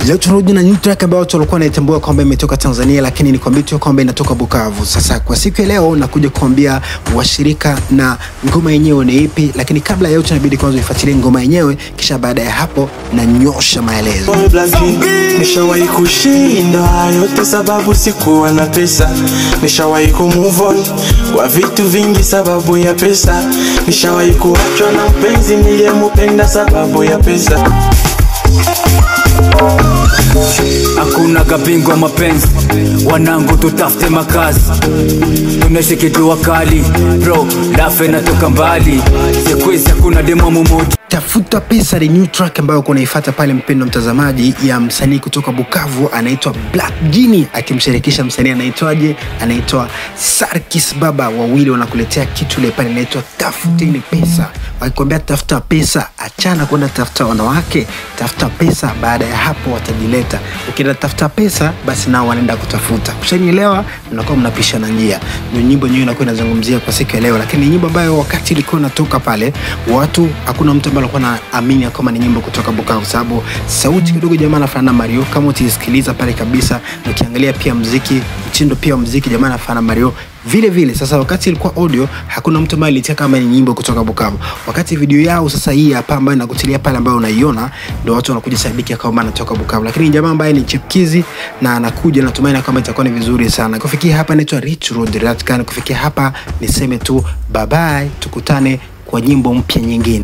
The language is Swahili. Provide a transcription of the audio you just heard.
Leo tunarudi na new track ambayo tulikuwa tunaitambua kwamba imetoka Tanzania, lakini ni kwamba tu kwamba inatoka Bukavu. Sasa kwa siku ya leo nakuja kuambia washirika na ngoma yenyewe ni ipi, lakini kabla ya yote tunabidi kwanza uifuatilie ngoma yenyewe, kisha baada ya hapo na nyosha maelezo. Nishawahi kushinda yote sababu sikuwa na pesa. Nishawahi kumove on kwa vitu vingi sababu ya pesa. Nishawahi kuachwa na mpenzi niliyempenda sababu ya pesa. Hakuna kabingwa mapenzi, wanangu tutafute makazi. Tunaishi kitu kali, bro, dafe natoka mbali. Sikwezi hakuna demo mmoja. Tafuta Pesa ni new track ambayo kunaifuata pale mpendo mtazamaji, ya msanii kutoka Bukavu anaitwa Black Genie akimshirikisha msanii anaitwa Sarkis Baba. Wawili wanakuletea kitu ile pale inaitwa Tafuteni Pesa. Wakikwambia tafuta pesa, achana kwenda tafuta wanawake, tafuta pesa, baada ya hapo watajileta. Ukienda tafuta pesa basi nao wanaenda kutafuta. Ushanielewa? Mnakuwa mnapishana njia. Ndio nyimbo yenyewe inakuwa inazungumzia kwa siku ya leo, lakini nyimbo ambayo wakati ilikuwa inatoka pale watu hakuna mtu ambaye alikuwa anaamini kama ni nyimbo kutoka Bukavu, sababu sauti kidogo jamaa anafanana na Mario kama utisikiliza pale kabisa. Ukiangalia pia muziki, mtindo pia muziki jamaa anafanana na Mario vile. Sasa wakati ilikuwa audio hakuna mtu ambaye alitaka kama ni nyimbo kutoka Bukavu. Wakati video yao sasa hii hapa ambayo nakutilia pale ambayo unaiona, ndio watu wanakuja sadiki kama anatoka Bukavu, lakini jamaa ambaye ni chipkizi na anakuja, natumaini kama itakuwa ni vizuri sana. Kufikia hapa naitwa Rich Road Ratkan. Kufikia hapa niseme tu bye bye, tukutane kwa nyimbo mpya nyingine.